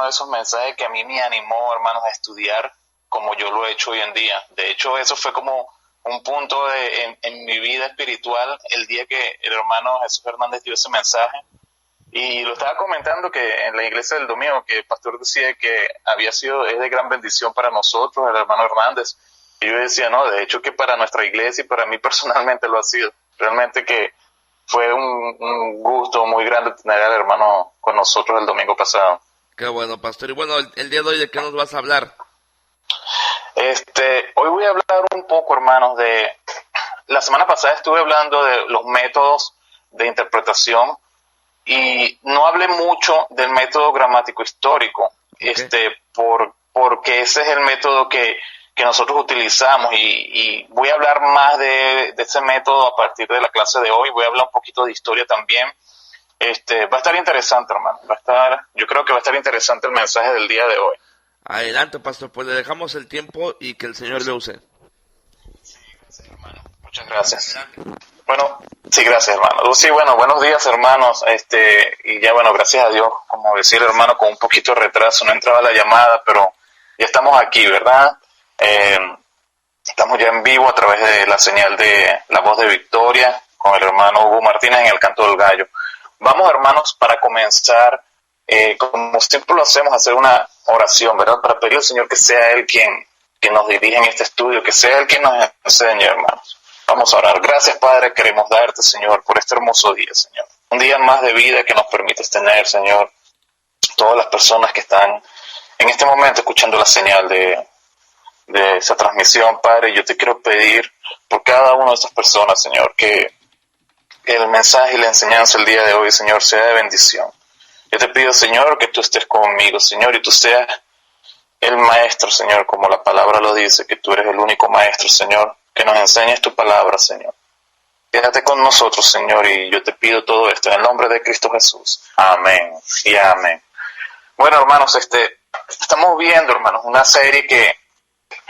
de esos mensajes que a mí me animó, hermanos, a estudiar como yo lo he hecho hoy en día. De hecho, eso fue como un punto en mi vida espiritual el día que el hermano Jesús Hernández dio ese mensaje. Y lo estaba comentando que en la iglesia del domingo, que el pastor decía que es de gran bendición para nosotros, el hermano Hernández. Y yo decía, no, de hecho que para nuestra iglesia y para mí personalmente lo ha sido. Realmente que fue un gusto muy grande tener al hermano con nosotros el domingo pasado. Qué bueno, pastor. Y bueno, el día de hoy, ¿de qué nos vas a hablar? Hoy voy a hablar un poco, hermanos, la semana pasada estuve hablando de los métodos de interpretación y no hablé mucho del método gramático histórico, Okay. porque ese es el método que nosotros utilizamos y voy a hablar más de ese método a partir de la clase de hoy. Voy a hablar un poquito de historia también. Va a estar interesante, hermano. Yo creo que va a estar interesante el mensaje del día de hoy. Adelante, pastor, pues le dejamos el tiempo y que el Señor le use. Sí, hermano. Muchas gracias. Bueno, sí, gracias, hermano. Sí, bueno, buenos días, hermanos. Y ya, bueno, gracias a Dios, como decir, hermano, con un poquito de retraso, no entraba la llamada, pero ya estamos aquí, ¿verdad? Estamos ya en vivo a través de la señal de La Voz de Victoria con el hermano Hugo Martínez en el Canto del Gallo. Vamos, hermanos, para comenzar, como siempre lo hacemos, hacer una oración, ¿verdad? Para pedir al Señor que sea Él quien nos dirija en este estudio, que sea Él quien nos enseñe, hermanos. Vamos a orar. Gracias, Padre, queremos darte, Señor, por este hermoso día, Señor. Un día más de vida que nos permites tener, Señor. Todas las personas que están en este momento escuchando la señal de esa transmisión, Padre, yo te quiero pedir por cada una de estas personas, Señor, que el mensaje y la enseñanza el día de hoy, Señor, sea de bendición. Yo te pido, Señor, que tú estés conmigo, Señor, y tú seas el maestro, Señor, como la palabra lo dice, que tú eres el único maestro, Señor, que nos enseñes tu palabra, Señor. Quédate con nosotros, Señor, y yo te pido todo esto en el nombre de Cristo Jesús. Amén y amén. Bueno, hermanos, estamos viendo, hermanos, una serie que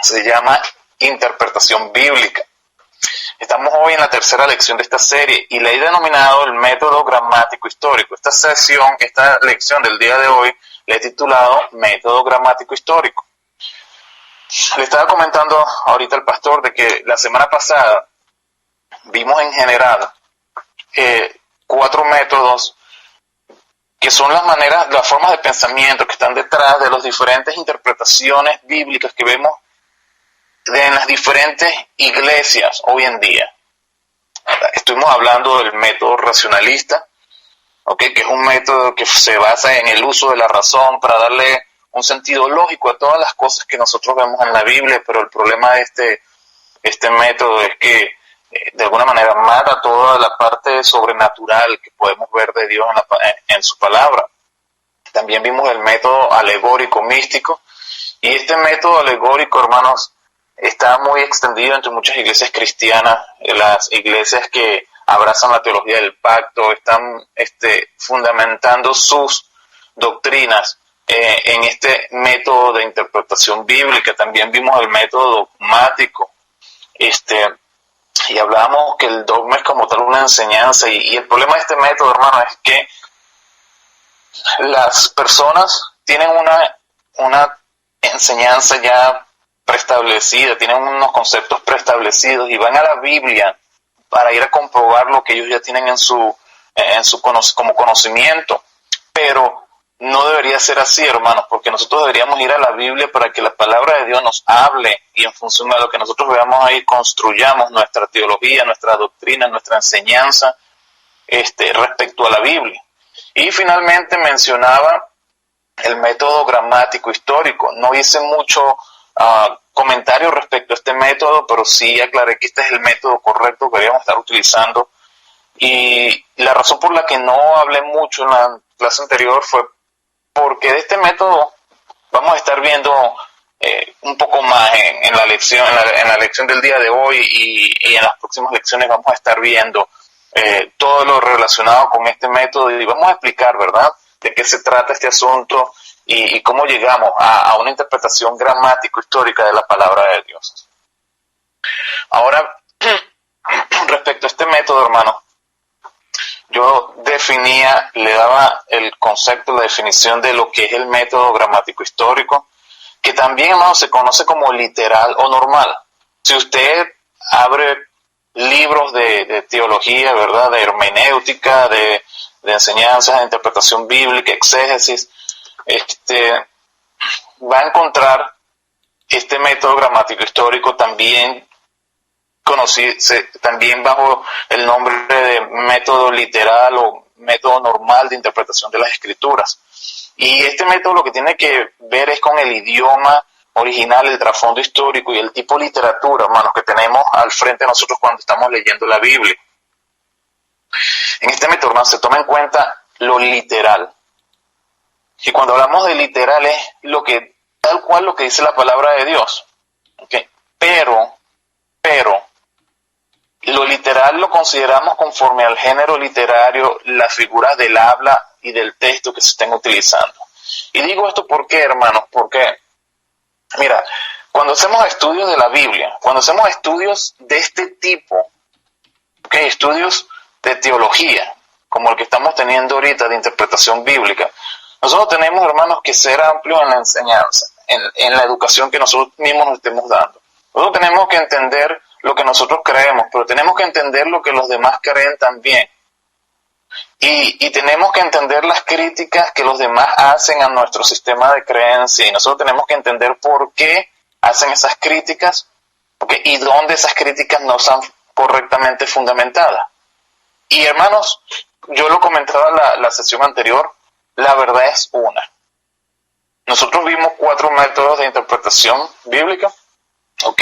se llama Interpretación Bíblica. Estamos hoy en la tercera lección de esta serie y la he denominado el método gramático histórico. Esta lección del día de hoy, la he titulado Método Gramático Histórico. Le estaba comentando ahorita al pastor de que la semana pasada vimos en general 4 métodos que son las formas de pensamiento que están detrás de las diferentes interpretaciones bíblicas que vemos en las diferentes iglesias hoy en día. Estuvimos hablando del método racionalista, ¿okay? Que es un método que se basa en el uso de la razón para darle un sentido lógico a todas las cosas que nosotros vemos en la Biblia, pero el problema de este método es que de alguna manera mata toda la parte sobrenatural que podemos ver de Dios en su palabra. También vimos el método alegórico místico, y este método alegórico, hermanos, está muy extendido entre muchas iglesias cristianas. Las iglesias que abrazan la teología del pacto están fundamentando sus doctrinas en este método de interpretación bíblica. También vimos el método dogmático, y hablábamos que el dogma es como tal una enseñanza, y el problema de este método, hermano, es que las personas tienen una enseñanza ya preestablecida, tienen unos conceptos preestablecidos y van a la Biblia para ir a comprobar lo que ellos ya tienen como conocimiento. Pero no debería ser así, hermanos, porque nosotros deberíamos ir a la Biblia para que la palabra de Dios nos hable, y en función de lo que nosotros veamos ahí construyamos nuestra teología, nuestra doctrina, nuestra enseñanza respecto a la Biblia. Y finalmente mencionaba el método gramático histórico. No hice mucho comentario respecto a este método, pero sí aclaré que este es el método correcto que deberíamos estar utilizando. Y la razón por la que no hablé mucho en la clase anterior fue porque de este método vamos a estar viendo un poco más en la lección, en la lección del día de hoy, y en las próximas lecciones vamos a estar viendo todo lo relacionado con este método, y vamos a explicar, ¿verdad?, de qué se trata este asunto y cómo llegamos a una interpretación gramático-histórica de la palabra de Dios. Ahora, respecto a este método, hermano, yo definía, le daba el concepto, la definición de lo que es el método gramático histórico, que también, hermano, se conoce como literal o normal. Si usted abre libros de teología, ¿verdad?, de hermenéutica, de enseñanzas, de interpretación bíblica, exégesis, va a encontrar este método gramático histórico también también bajo el nombre de método literal o método normal de interpretación de las escrituras. Y este método lo que tiene que ver es con el idioma original, el trasfondo histórico y el tipo de literatura, hermanos, que tenemos al frente de nosotros cuando estamos leyendo la Biblia. En este método, hermanos, se toma en cuenta lo literal. Y cuando hablamos de literal es tal cual lo que dice la palabra de Dios. ¿Okay? Pero, lo literal lo consideramos conforme al género literario, las figuras del habla y del texto que se estén utilizando. Y digo esto ¿por qué, hermanos? Porque, mira, cuando hacemos estudios de la Biblia, cuando hacemos estudios de este tipo, ¿okay?, estudios de teología, como el que estamos teniendo ahorita de interpretación bíblica, nosotros tenemos, hermanos, que ser amplios en la enseñanza, en la educación que nosotros mismos nos estemos dando. Nosotros tenemos que entender lo que nosotros creemos, pero tenemos que entender lo que los demás creen también. Y tenemos que entender las críticas que los demás hacen a nuestro sistema de creencia, y nosotros tenemos que entender por qué hacen esas críticas, ¿okay?, y dónde esas críticas no están correctamente fundamentadas. Y, hermanos, yo lo comentaba la sesión anterior, la verdad es una. Nosotros vimos 4 métodos de interpretación bíblica, ¿ok?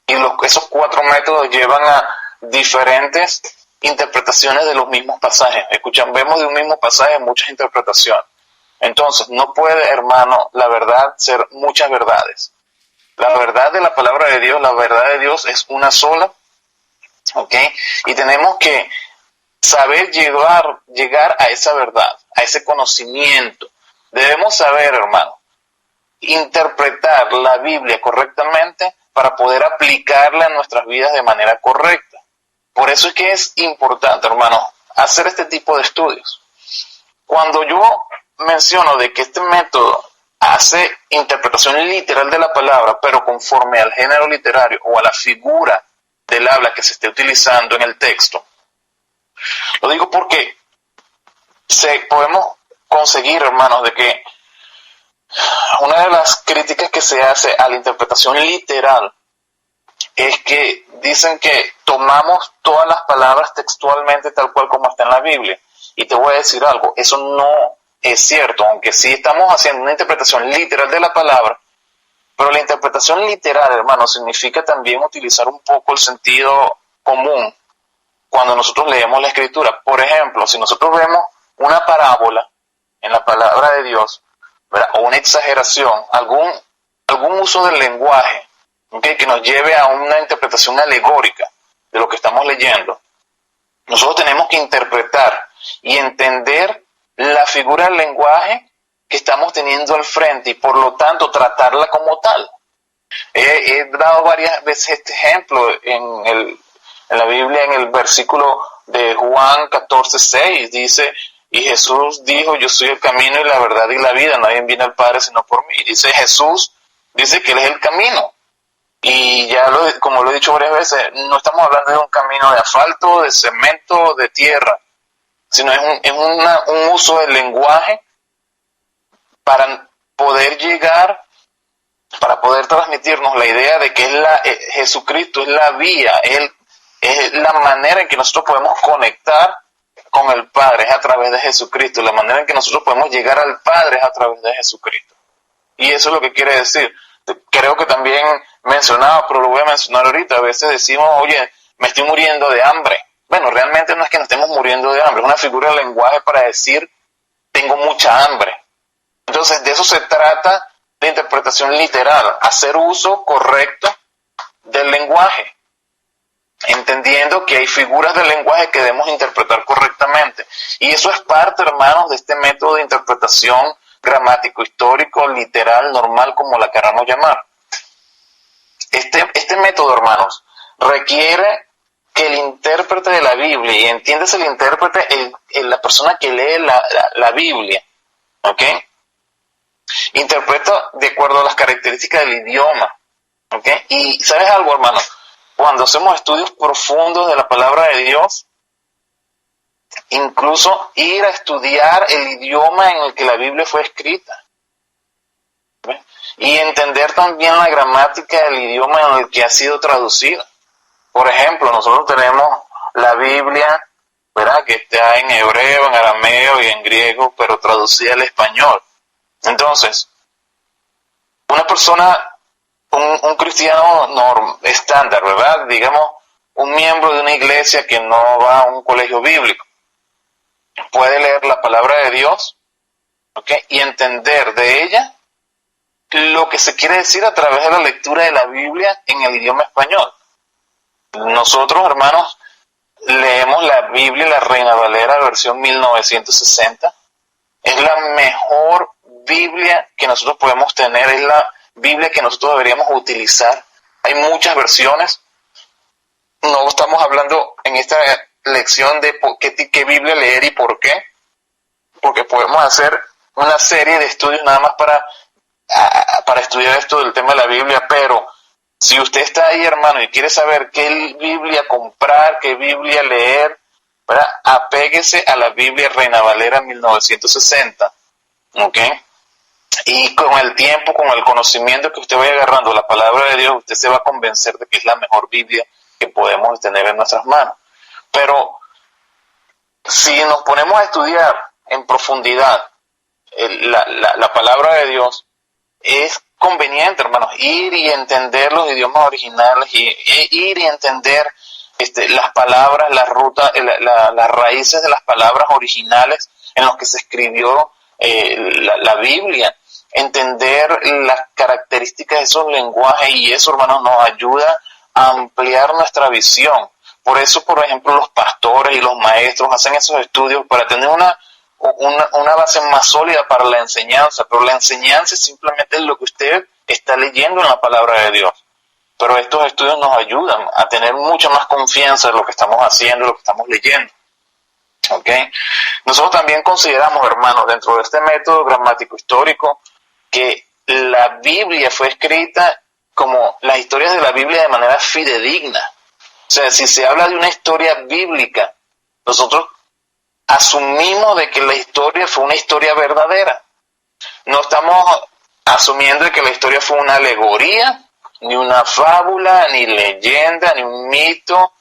Y esos 4 métodos llevan a diferentes interpretaciones de los mismos pasajes. Vemos de un mismo pasaje muchas interpretaciones. Entonces, no puede, hermano, la verdad ser muchas verdades. La verdad de la palabra de Dios, la verdad de Dios es una sola, ¿ok? Y tenemos que saber llegar a esa verdad, a ese conocimiento. Debemos saber, hermano, interpretar la Biblia correctamente para poder aplicarla en nuestras vidas de manera correcta. Por eso es que es importante, hermano, hacer este tipo de estudios. Cuando yo menciono de que este método hace interpretación literal de la palabra, pero conforme al género literario o a la figura del habla que se esté utilizando en el texto, lo digo porque podemos conseguir, hermanos, de que una de las críticas que se hace a la interpretación literal es que dicen que tomamos todas las palabras textualmente tal cual como está en la Biblia. Y te voy a decir algo, eso no es cierto, aunque sí estamos haciendo una interpretación literal de la palabra, pero la interpretación literal, hermano, significa también utilizar un poco el sentido común cuando nosotros leemos la Escritura. Por ejemplo, si nosotros vemos una parábola en la palabra de Dios, ¿verdad?, o una exageración, algún uso del lenguaje, ¿okay?, que nos lleve a una interpretación alegórica de lo que estamos leyendo, nosotros tenemos que interpretar y entender la figura del lenguaje que estamos teniendo al frente y por lo tanto tratarla como tal. He dado varias veces este ejemplo en la Biblia, en el versículo de Juan 14:6, dice: y Jesús dijo, yo soy el camino y la verdad y la vida, nadie viene al Padre sino por mí. Dice Jesús, dice que Él es el camino. Y ya como lo he dicho varias veces, no estamos hablando de un camino de asfalto, de cemento, de tierra, sino es un uso del lenguaje para poder llegar, para poder transmitirnos la idea de que Jesucristo es la vía, es la manera en que nosotros podemos conectar con el Padre, es a través de Jesucristo. La manera en que nosotros podemos llegar al Padre es a través de Jesucristo. Y eso es lo que quiere decir. Creo que también mencionaba, pero lo voy a mencionar ahorita. A veces decimos, oye, me estoy muriendo de hambre. Bueno, realmente no es que nos estemos muriendo de hambre, es una figura de lenguaje para decir, tengo mucha hambre. Entonces, de eso se trata de interpretación literal, hacer uso correcto del lenguaje, entendiendo que hay figuras del lenguaje que debemos interpretar correctamente. Y eso es parte, hermanos, de este método de interpretación gramático, histórico, literal, normal, como la queramos llamar. Este método, hermanos, requiere que el intérprete de la Biblia, y entiendes el intérprete, la persona que lee la Biblia, ¿ok? Interpreta de acuerdo a las características del idioma, ¿ok? Y ¿sabes algo, hermano? Cuando hacemos estudios profundos de la palabra de Dios, incluso ir a estudiar el idioma en el que la Biblia fue escrita, ¿ve? Y entender también la gramática del idioma en el que ha sido traducida. Por ejemplo, nosotros tenemos la Biblia, ¿verdad?, que está en hebreo, en arameo y en griego, pero traducida al español. Entonces, una persona, un cristiano estándar, ¿verdad?, digamos, un miembro de una iglesia que no va a un colegio bíblico, puede leer la palabra de Dios, ¿ok?, y entender de ella lo que se quiere decir a través de la lectura de la Biblia en el idioma español. Nosotros, hermanos, leemos la Biblia, la Reina Valera, versión 1960. Es la mejor Biblia que nosotros podemos tener, es la Biblia que nosotros deberíamos utilizar. Hay muchas versiones. No estamos hablando en esta lección de qué Biblia leer y por qué, porque podemos hacer una serie de estudios nada más para estudiar esto del tema de la Biblia, pero si usted está ahí, hermano, y quiere saber qué Biblia comprar, qué Biblia leer, ¿verdad?, apéguese a la Biblia Reina Valera 1960, ¿ok? Y con el tiempo, con el conocimiento que usted vaya agarrando la palabra de Dios, usted se va a convencer de que es la mejor Biblia que podemos tener en nuestras manos. Pero si nos ponemos a estudiar en profundidad la palabra de Dios, es conveniente, hermanos, ir y entender los idiomas originales, y ir y entender las palabras, las rutas, las raíces de las palabras originales en los que se escribió la Biblia, entender las características de esos lenguajes, y eso, hermanos, nos ayuda a ampliar nuestra visión. Por eso, por ejemplo, los pastores y los maestros hacen esos estudios para tener una base más sólida para la enseñanza, pero la enseñanza simplemente es lo que usted está leyendo en la palabra de Dios. Pero estos estudios nos ayudan a tener mucha más confianza en lo que estamos haciendo, lo que estamos leyendo. ¿Ok? Nosotros también consideramos, hermanos, dentro de este método gramático histórico, que la Biblia fue escrita como las historias de la Biblia de manera fidedigna. O sea, si se habla de una historia bíblica, nosotros asumimos de que la historia fue una historia verdadera. No estamos asumiendo de que la historia fue una alegoría, ni una fábula, ni leyenda, ni un mito,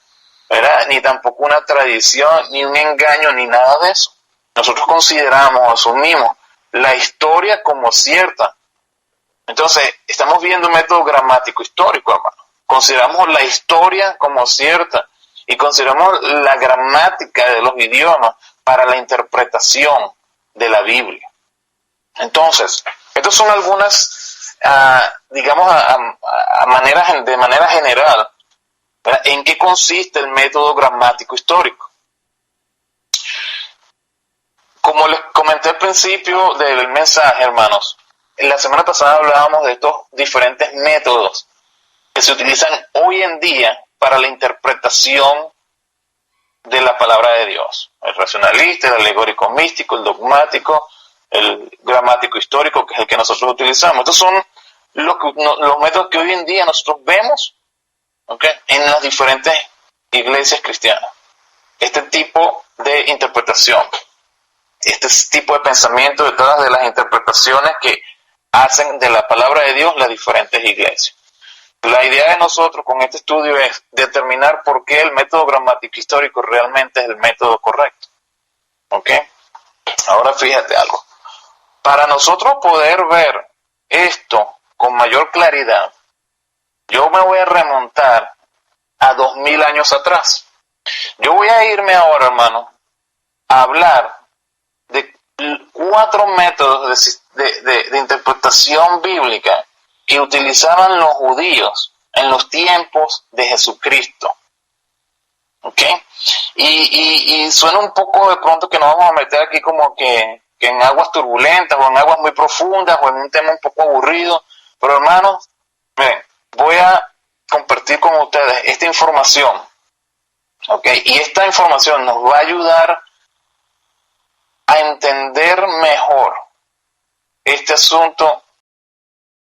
¿verdad?, ni tampoco una tradición, ni un engaño, ni nada de eso. Nosotros consideramos, asumimos la historia como cierta. Entonces, estamos viendo un método gramático histórico, hermano. Consideramos la historia como cierta y consideramos la gramática de los idiomas para la interpretación de la Biblia. Entonces, estas son algunas, digamos, de manera general, ¿verdad?, en qué consiste el método gramático histórico. Como les comenté al principio del mensaje, hermanos, la semana pasada hablábamos de estos diferentes métodos que se utilizan hoy en día para la interpretación de la palabra de Dios. El racionalista, el alegórico místico, el dogmático, el gramático histórico, que es el que nosotros utilizamos. Estos son los métodos que hoy en día nosotros vemos, ¿okay?, en las diferentes iglesias cristianas. Este tipo de interpretación, este tipo de pensamiento detrás de las interpretaciones que hacen de la palabra de Dios las diferentes iglesias. La idea de nosotros con este estudio es determinar por qué el método gramático histórico realmente es el método correcto. ¿Ok? Ahora fíjate algo. Para nosotros poder ver esto con mayor claridad, yo me voy a remontar a 2000 años atrás. Yo voy a irme ahora, hermano, a hablar de 4 métodos de interpretación bíblica que utilizaban los judíos en los tiempos de Jesucristo. ¿Ok? Y suena un poco de pronto que nos vamos a meter aquí como que en aguas turbulentas o en aguas muy profundas o en un tema un poco aburrido, pero hermanos, miren, voy a compartir con ustedes esta información Ok, y esta información nos va a ayudar a entender mejor este asunto